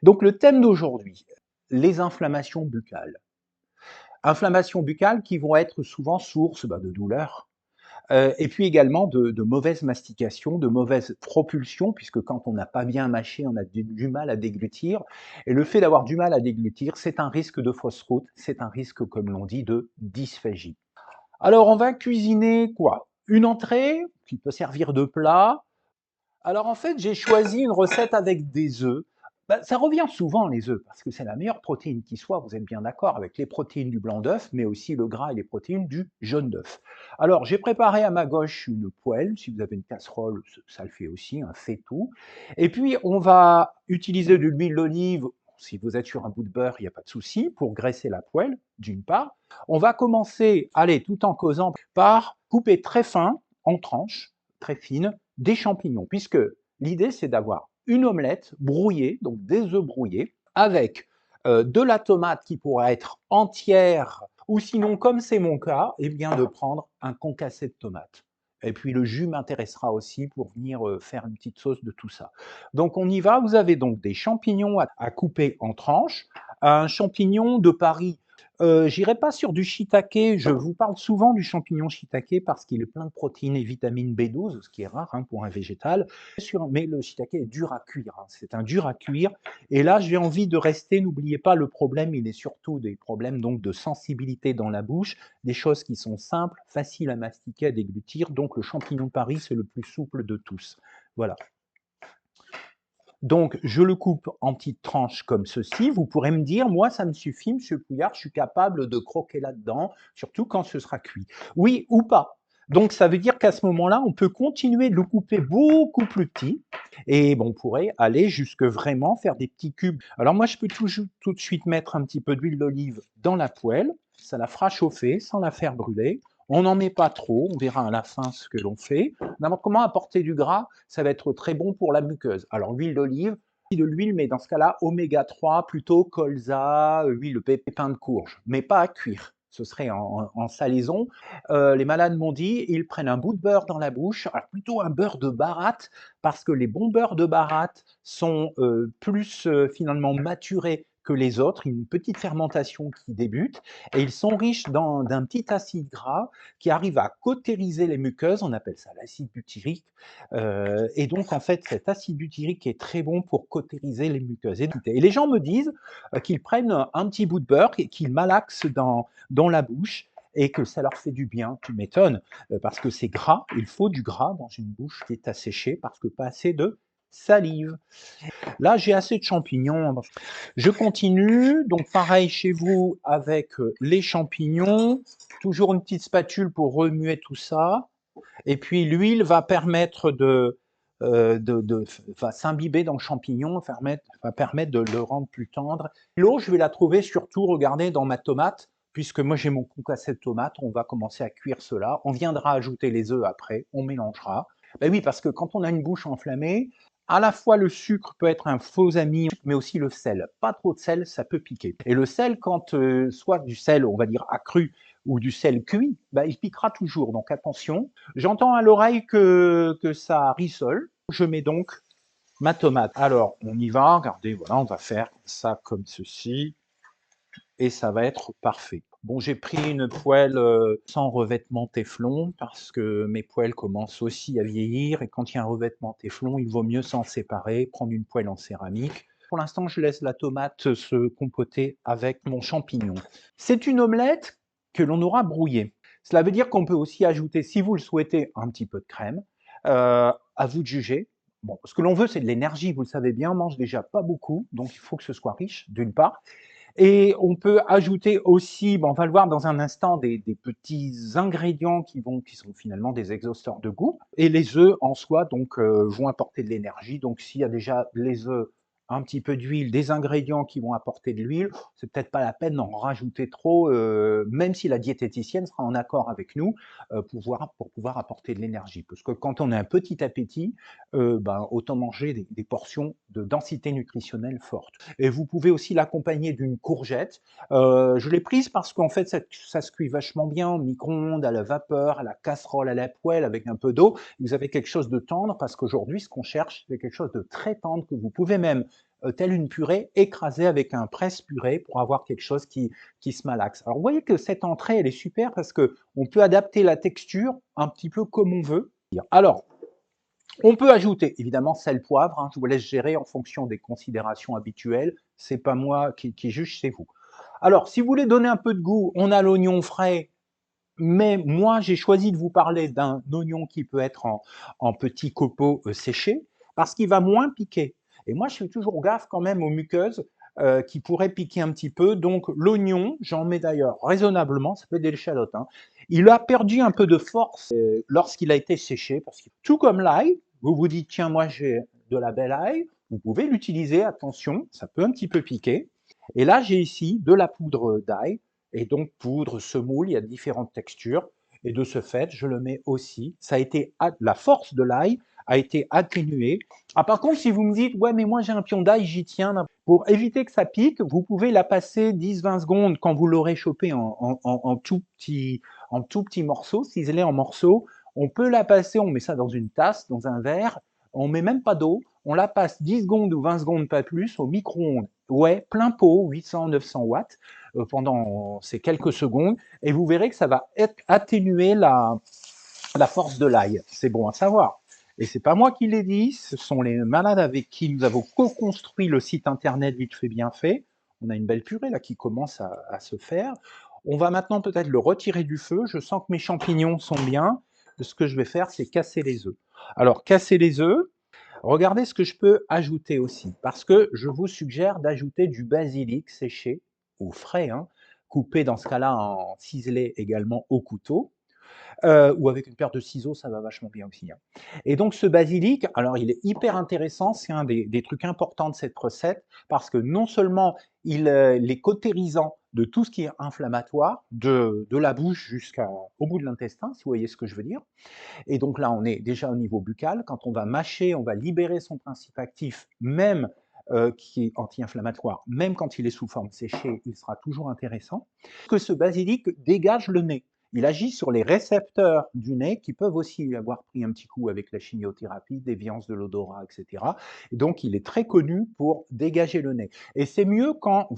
Donc le thème d'aujourd'hui, les inflammations buccales. Inflammations buccales qui vont être souvent source de douleurs, et puis également de mauvaise mastication, de mauvaise propulsion, puisque quand on n'a pas bien mâché, on a du mal à déglutir. Et le fait d'avoir du mal à déglutir, c'est un risque de fausse route, c'est un risque, comme l'on dit, de dysphagie. Alors on va cuisiner quoi? Une entrée qui peut servir de plat. Alors en fait, j'ai choisi une recette avec des œufs. Ça revient souvent les œufs, parce que c'est la meilleure protéine qui soit, vous êtes bien d'accord, avec les protéines du blanc d'œuf, mais aussi le gras et les protéines du jaune d'œuf. Alors j'ai préparé à ma gauche une poêle, si vous avez une casserole, ça le fait aussi, un faitout. Et puis on va utiliser de l'huile d'olive, si vous êtes sur un bout de beurre, il n'y a pas de souci, pour graisser la poêle, d'une part. On va commencer, allez, tout en causant, par couper très fin, en tranches, très fines, des champignons, puisque l'idée c'est d'avoir une omelette brouillée, donc des œufs brouillés, avec de la tomate qui pourra être entière, ou sinon, comme c'est mon cas, eh bien de prendre un concassé de tomate. Et puis le jus m'intéressera aussi pour venir faire une petite sauce de tout ça. Donc on y va, vous avez donc des champignons à couper en tranches, un champignon de Paris. J'irai pas sur du shiitake, je vous parle souvent du champignon shiitake parce qu'il est plein de protéines et vitamine B12, ce qui est rare pour un végétal. Mais le shiitake est dur à cuire, c'est un dur à cuire. Et là, j'ai envie de rester, n'oubliez pas, le problème, il est surtout des problèmes donc de sensibilité dans la bouche, des choses qui sont simples, faciles à mastiquer, à déglutir. Donc le champignon de Paris, c'est le plus souple de tous. Voilà. Donc, je le coupe en petites tranches comme ceci. Vous pourrez me dire, moi, ça me suffit, Monsieur Pouillard, je suis capable de croquer là-dedans, surtout quand ce sera cuit. Oui ou pas. Donc, ça veut dire qu'à ce moment-là, on peut continuer de le couper beaucoup plus petit et on pourrait aller jusque vraiment faire des petits cubes. Alors moi, je peux tout de suite mettre un petit peu d'huile d'olive dans la poêle. Ça la fera chauffer sans la faire brûler. On n'en met pas trop, on verra à la fin ce que l'on fait. N'importe comment apporter du gras, ça va être très bon pour la muqueuse. Alors l'huile d'olive, de l'huile, mais dans ce cas-là, oméga 3, plutôt colza, huile de pépin de courge, mais pas à cuire. Ce serait en salaison. Les malades m'ont dit, ils prennent un bout de beurre dans la bouche, alors plutôt un beurre de baratte, parce que les bons beurres de baratte sont plus finalement maturés que les autres, une petite fermentation qui débute, et ils sont riches d'un petit acide gras qui arrive à cautériser les muqueuses, on appelle ça l'acide butyrique, et donc en fait cet acide butyrique est très bon pour cautériser les muqueuses. Et les gens me disent qu'ils prennent un petit bout de beurre et qu'ils malaxent dans la bouche, et que ça leur fait du bien. Tu m'étonnes, parce que c'est gras, il faut du gras dans une bouche qui est asséchée, parce que pas assez de salive. Là, j'ai assez de champignons. Je continue, donc pareil chez vous avec les champignons, toujours une petite spatule pour remuer tout ça, et puis l'huile va permettre va s'imbiber dans le champignon, va permettre de le rendre plus tendre. L'eau, je vais la trouver surtout, regardez, dans ma tomate, puisque moi j'ai mon concassé de tomate, on va commencer à cuire cela, on viendra ajouter les œufs après, on mélangera. Ben oui, parce que quand on a une bouche enflammée, à la fois le sucre peut être un faux ami, mais aussi le sel. Pas trop de sel, ça peut piquer. Et le sel, quand soit du sel, on va dire accru, ou du sel cuit, il piquera toujours. Donc attention. J'entends à l'oreille que ça rissole. Je mets donc ma tomate. Alors, on y va. Regardez, voilà, on va faire ça comme ceci. Et ça va être parfait. Bon, j'ai pris une poêle sans revêtement téflon parce que mes poêles commencent aussi à vieillir et quand il y a un revêtement téflon, il vaut mieux s'en séparer, prendre une poêle en céramique. Pour l'instant, je laisse la tomate se compoter avec mon champignon. C'est une omelette que l'on aura brouillée. Cela veut dire qu'on peut aussi ajouter, si vous le souhaitez, un petit peu de crème. À vous de juger. Bon, ce que l'on veut, c'est de l'énergie, vous le savez bien, on mange déjà pas beaucoup, donc il faut que ce soit riche, d'une part. Et on peut ajouter aussi, on va le voir dans un instant, des petits ingrédients qui sont finalement des exhausteurs de goût. Et les œufs en soi donc, vont apporter de l'énergie. Donc s'il y a déjà les œufs, un petit peu d'huile, des ingrédients qui vont apporter de l'huile, c'est peut-être pas la peine d'en rajouter trop, même si la diététicienne sera en accord avec nous pour pouvoir apporter de l'énergie. Parce que quand on a un petit appétit, autant manger des portions de densité nutritionnelle forte. Et vous pouvez aussi l'accompagner d'une courgette. Je l'ai prise parce qu'en fait, ça se cuit vachement bien au micro-ondes, à la vapeur, à la casserole, à la poêle, avec un peu d'eau. Vous avez quelque chose de tendre parce qu'aujourd'hui, ce qu'on cherche, c'est quelque chose de très tendre que vous pouvez même telle une purée, écrasée avec un presse-purée pour avoir quelque chose qui se malaxe. Alors vous voyez que cette entrée, elle est super parce qu'on peut adapter la texture un petit peu comme on veut. Alors, on peut ajouter évidemment sel, poivre, hein, je vous laisse gérer en fonction des considérations habituelles, c'est pas moi qui juge, c'est vous. Alors, si vous voulez donner un peu de goût, on a l'oignon frais, mais moi j'ai choisi de vous parler d'un oignon qui peut être en petits copeaux séchés, parce qu'il va moins piquer. Et moi je fais toujours gaffe quand même aux muqueuses qui pourraient piquer un petit peu, donc l'oignon, j'en mets d'ailleurs raisonnablement, ça peut être des échalotes, hein. Il a perdu un peu de force lorsqu'il a été séché, parce que tout comme l'ail, vous vous dites tiens moi j'ai de la belle ail, vous pouvez l'utiliser, attention, ça peut un petit peu piquer. Et là j'ai ici de la poudre d'ail, et donc poudre, semoule, il y a différentes textures, et de ce fait, je le mets aussi. Ça a été la force de l'ail a été atténuée. Ah, par contre, si vous me dites, ouais, mais moi j'ai un pion d'ail, j'y tiens. Pour éviter que ça pique, vous pouvez la passer 10-20 secondes quand vous l'aurez chopé en tout petit morceaux, ciselé en morceaux. On peut la passer, on met ça dans une tasse, dans un verre, on met même pas d'eau, on la passe 10 secondes ou 20 secondes, pas plus, au micro-ondes. Ouais, plein pot, 800-900 watts, pendant ces quelques secondes, et vous verrez que ça va atténuer la force de l'ail. C'est bon à savoir. Et c'est pas moi qui l'ai dit, ce sont les malades avec qui nous avons co-construit le site internet Vite fait bien fait. On a une belle purée là qui commence à se faire. On va maintenant peut-être le retirer du feu. Je sens que mes champignons sont bien. Ce que je vais faire, c'est casser les œufs. Alors, casser les œufs, regardez ce que je peux ajouter aussi, parce que je vous suggère d'ajouter du basilic séché ou frais, hein, coupé dans ce cas-là en ciselé également au couteau, ou avec une paire de ciseaux, ça va vachement bien aussi, hein. Et donc ce basilic, alors il est hyper intéressant, c'est un des trucs importants de cette recette, parce que non seulement il est cautérisant de tout ce qui est inflammatoire, de la bouche jusqu'au bout de l'intestin, si vous voyez ce que je veux dire. Et donc là, on est déjà au niveau buccal. Quand on va mâcher, on va libérer son principe actif, même qui est anti-inflammatoire, même quand il est sous forme séchée, il sera toujours intéressant. Que ce basilic dégage le nez. Il agit sur les récepteurs du nez qui peuvent aussi avoir pris un petit coup avec la chimiothérapie, déviance de l'odorat, etc. Et donc, il est très connu pour dégager le nez. Et c'est mieux quand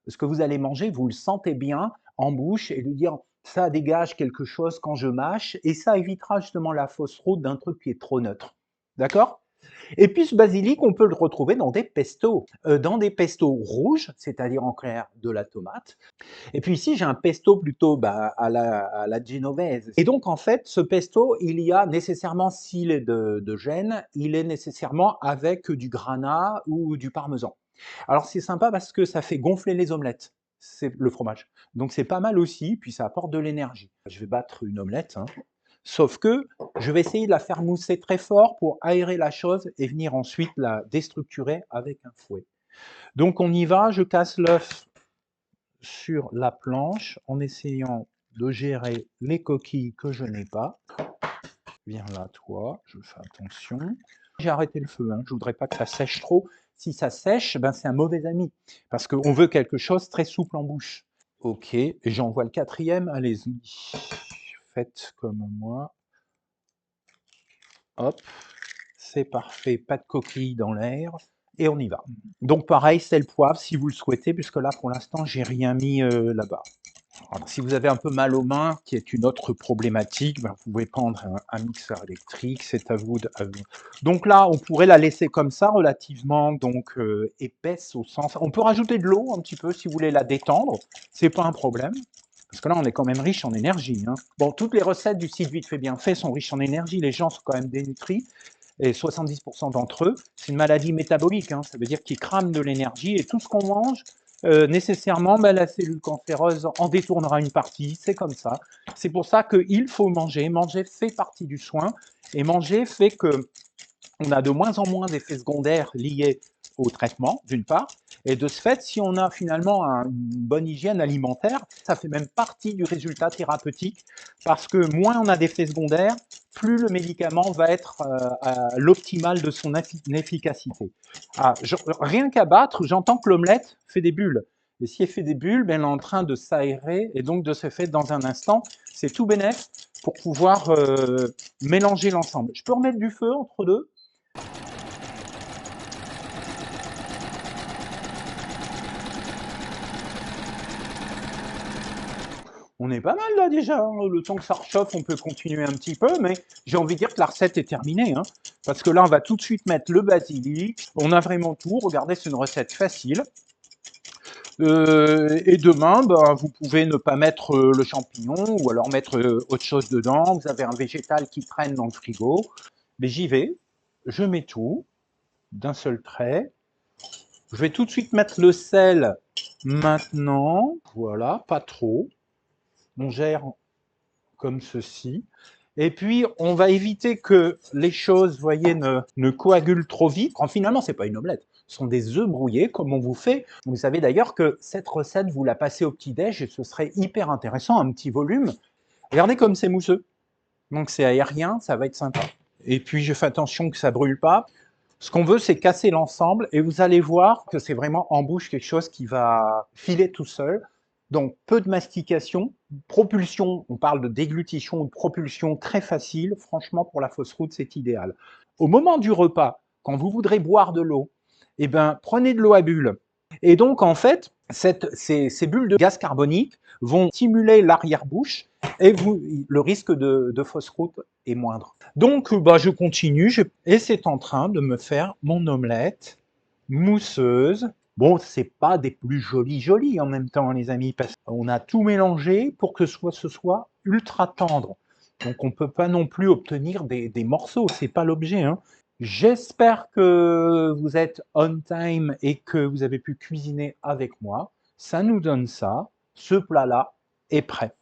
ce que vous allez manger, vous le sentez bien en bouche et lui dire ça dégage quelque chose quand je mâche, et ça évitera justement la fausse route d'un truc qui est trop neutre. D'accord? Et puis ce basilic, on peut le retrouver dans des pestos rouges, c'est-à-dire en clair de la tomate. Et puis ici, j'ai un pesto plutôt à la genovese. Et donc en fait, ce pesto, il y a nécessairement, s'il est de Gênes, il est nécessairement avec du granat ou du parmesan. Alors c'est sympa parce que ça fait gonfler les omelettes, c'est le fromage. Donc c'est pas mal aussi, puis ça apporte de l'énergie. Je vais battre une omelette, hein. Sauf que je vais essayer de la faire mousser très fort pour aérer la chose et venir ensuite la déstructurer avec un fouet. Donc on y va, je casse l'œuf sur la planche en essayant de gérer les coquilles que je n'ai pas. Viens là, toi, je fais attention. J'ai arrêté le feu, hein. Je ne voudrais pas que ça sèche trop. Si ça sèche, ben c'est un mauvais ami, parce qu'on veut quelque chose très souple en bouche. Ok, j'envoie le quatrième, allez-y. Faites comme moi. Hop, c'est parfait, pas de coquilles dans l'air, et on y va. Donc pareil, sel, poivre, si vous le souhaitez, puisque là, pour l'instant, j'ai rien mis là-bas. Alors, si vous avez un peu mal aux mains, qui est une autre problématique, ben, vous pouvez prendre un mixeur électrique, c'est à vous, Donc là, on pourrait la laisser comme ça, relativement donc épaisse au sens. On peut rajouter de l'eau un petit peu si vous voulez la détendre, c'est pas un problème. Parce que là, on est quand même riche en énergie, hein. Bon, toutes les recettes du site Vite fait bien fait sont riches en énergie. Les gens sont quand même dénutris. Et 70% d'entre eux, c'est une maladie métabolique, hein. Ça veut dire qu'ils crament de l'énergie. Et tout ce qu'on mange, nécessairement, ben, la cellule cancéreuse en détournera une partie. C'est comme ça. C'est pour ça qu'il faut manger. Manger fait partie du soin. Et manger fait que on a de moins en moins d'effets secondaires liés au traitement, d'une part, et de ce fait, si on a finalement une bonne hygiène alimentaire, ça fait même partie du résultat thérapeutique, parce que moins on a d'effets secondaires, plus le médicament va être à l'optimal de son efficacité. Ah, rien qu'à battre, j'entends que l'omelette fait des bulles. Et si elle fait des bulles, ben, elle est en train de s'aérer, et donc de ce fait, dans un instant, c'est tout bénef pour pouvoir mélanger l'ensemble. Je peux remettre du feu entre deux? On est pas mal là déjà, hein. Le temps que ça réchauffe, on peut continuer un petit peu, mais j'ai envie de dire que la recette est terminée, hein. Parce que là, on va tout de suite mettre le basilic. On a vraiment tout. Regardez, c'est une recette facile. Et demain, ben, vous pouvez ne pas mettre le champignon ou alors mettre autre chose dedans. Vous avez un végétal qui traîne dans le frigo. Mais j'y vais. Je mets tout d'un seul trait. Je vais tout de suite mettre le sel maintenant. Voilà, pas trop. On gère comme ceci. Et puis, on va éviter que les choses, vous voyez, ne coagulent trop vite. Quand finalement, c'est pas une omelette. Ce sont des œufs brouillés, comme on vous fait. Vous savez d'ailleurs que cette recette, vous la passez au petit-déj et ce serait hyper intéressant, un petit volume. Regardez comme c'est mousseux. Donc, c'est aérien, ça va être sympa. Et puis, je fais attention que ça brûle pas. Ce qu'on veut, c'est casser l'ensemble et vous allez voir que c'est vraiment en bouche quelque chose qui va filer tout seul. Donc, peu de mastication, propulsion, on parle de déglutition ou de propulsion très facile. Franchement, pour la fausse route, c'est idéal. Au moment du repas, quand vous voudrez boire de l'eau, eh ben, prenez de l'eau à bulles. Et donc, en fait, ces bulles de gaz carbonique vont stimuler l'arrière-bouche et le risque de fausse route est moindre. Donc, bah, je continue et c'est en train de me faire mon omelette mousseuse. Bon, c'est pas des plus jolies en même temps, les amis, parce qu'on a tout mélangé pour que ce soit ultra tendre. Donc, on peut pas non plus obtenir des morceaux, c'est pas l'objet, hein. J'espère que vous êtes on time et que vous avez pu cuisiner avec moi. Ça nous donne ça. Ce plat-là est prêt.